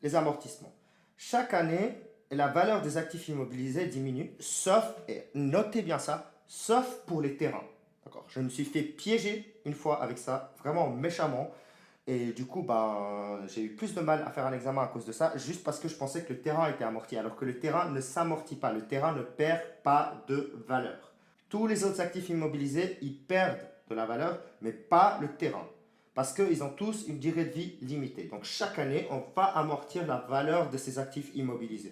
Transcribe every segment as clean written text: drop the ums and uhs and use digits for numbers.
les amortissements. Chaque année, la valeur des actifs immobilisés diminue, sauf, et notez bien ça, sauf pour les terrains. D'accord. Je me suis fait piéger une fois avec ça, vraiment méchamment. Et du coup, ben, j'ai eu plus de mal à faire un examen à cause de ça, juste parce que je pensais que le terrain était amorti, alors que le terrain ne s'amortit pas, le terrain ne perd pas de valeur. Tous les autres actifs immobilisés, ils perdent de la valeur, mais pas le terrain. Parce qu'ils ont tous une durée de vie limitée. Donc chaque année, on va amortir la valeur de ces actifs immobilisés.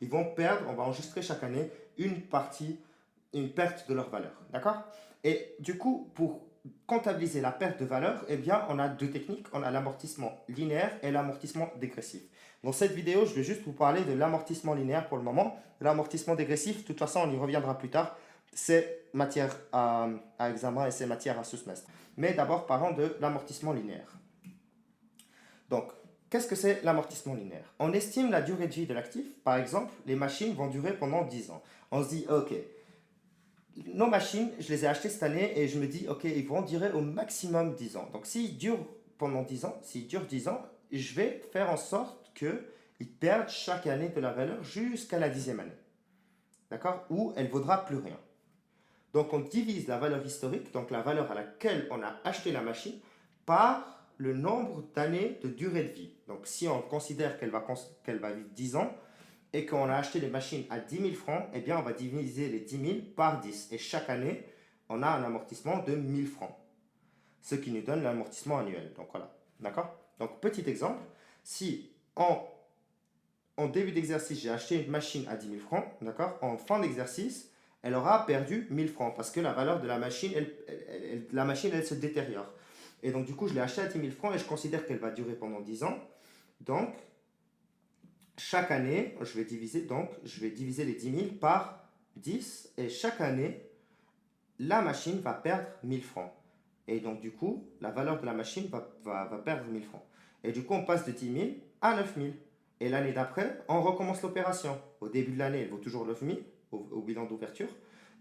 Ils vont perdre, on va enregistrer chaque année une partie, une perte de leur valeur. D'accord? Et du coup, pour comptabiliser la perte de valeur, eh bien, on a deux techniques. On a l'amortissement linéaire et l'amortissement dégressif. Dans cette vidéo, je vais juste vous parler de l'amortissement linéaire pour le moment. L'amortissement dégressif, de toute façon, on y reviendra plus tard. C'est matière à examen et c'est matière à ce semestre. Mais d'abord, parlons de l'amortissement linéaire. Donc, qu'est-ce que c'est l'amortissement linéaire? On estime la durée de vie de l'actif. Par exemple, les machines vont durer pendant 10 ans. On se dit, ok, nos machines, je les ai achetées cette année et je me dis, ok, ils vont durer au maximum 10 ans. Donc, s'ils durent pendant 10 ans, s'ils durent 10 ans, je vais faire en sorte qu'ils perdent chaque année de la valeur jusqu'à la 10e année. D'accord? Où elle ne vaudra plus rien. Donc, on divise la valeur historique, donc la valeur à laquelle on a acheté la machine, par le nombre d'années de durée de vie. Donc, si on considère qu'elle va vivre 10 ans et qu'on a acheté les machines à 10 000 francs, eh bien, on va diviser les 10 000 par 10. Et chaque année, on a un amortissement de 1 000 francs, ce qui nous donne l'amortissement annuel. Donc, voilà. D'accord? Donc, petit exemple, si en début d'exercice, j'ai acheté une machine à 10 000 francs, d'accord? En fin d'exercice, elle aura perdu 1 000 francs parce que la valeur de la machine, elle se détériore. Et donc, du coup, je l'ai acheté à 10 000 francs et je considère qu'elle va durer pendant 10 ans. Donc, chaque année, je vais diviser les 10 000 par 10 et chaque année, la machine va perdre 1 000 francs. Et donc, du coup, la valeur de la machine va perdre 1 000 francs. Et du coup, on passe de 10 000 à 9 000. Et l'année d'après, on recommence l'opération. Au début de l'année, elle vaut toujours 9 000 au bilan d'ouverture.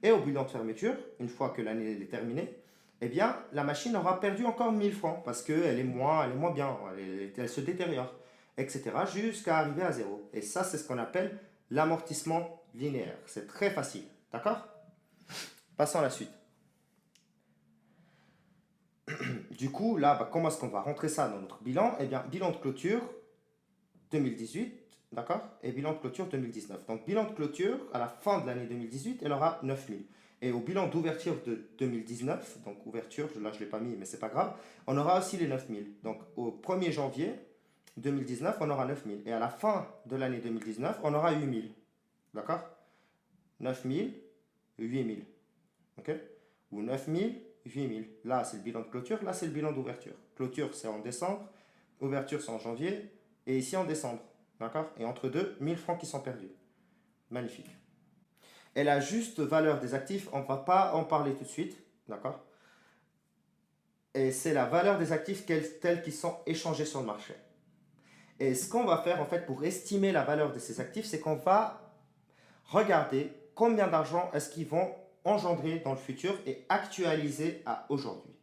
Et au bilan de fermeture, une fois que l'année est terminée, eh bien, la machine aura perdu encore 1 000 francs parce qu'elle est moins bien, elle se détériore, etc. jusqu'à arriver à zéro. Et ça, c'est ce qu'on appelle l'amortissement linéaire. C'est très facile. D'accord? Passons à la suite. Du coup, là, comment est-ce qu'on va rentrer ça dans notre bilan? Eh bien, bilan de clôture 2018, d'accord? Et bilan de clôture 2019. Donc, bilan de clôture, à la fin de l'année 2018, elle aura 9 000. Et au bilan d'ouverture de 2019, donc ouverture, là je ne l'ai pas mis, mais c'est pas grave, on aura aussi les 9 000. Donc, au 1er janvier 2019, on aura 9 000. Et à la fin de l'année 2019, on aura 8 000. D'accord? 9 000, 8 000. OK? Ou 9 000, 8 000. Là, c'est le bilan de clôture, là, c'est le bilan d'ouverture. Clôture, c'est en décembre, ouverture, c'est en janvier, et ici en décembre. D'accord? Et entre deux, 1 000 francs qui sont perdus. Magnifique. Et la juste valeur des actifs, on ne va pas en parler tout de suite. D'accord? Et c'est la valeur des actifs tels qu'ils sont échangés sur le marché. Et ce qu'on va faire, en fait, pour estimer la valeur de ces actifs, c'est qu'on va regarder combien d'argent est-ce qu'ils vont engendrer dans le futur et actualiser à aujourd'hui.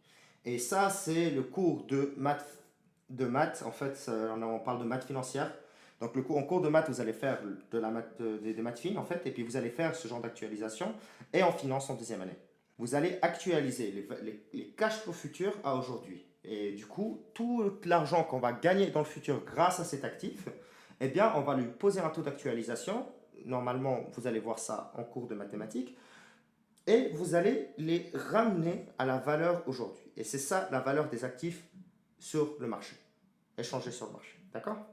Et ça, c'est le cours de maths. En fait, on parle de maths financière. Donc, en cours de maths, vous allez faire des maths fines, en fait, et puis vous allez faire ce genre d'actualisation. Et en finance, en deuxième année, vous allez actualiser les cash flows futurs à aujourd'hui. Et du coup, tout l'argent qu'on va gagner dans le futur grâce à cet actif, eh bien, on va lui poser un taux d'actualisation. Normalement, vous allez voir ça en cours de mathématiques. Et vous allez les ramener à la valeur aujourd'hui. Et c'est ça la valeur des actifs sur le marché, échangés sur le marché. D'accord?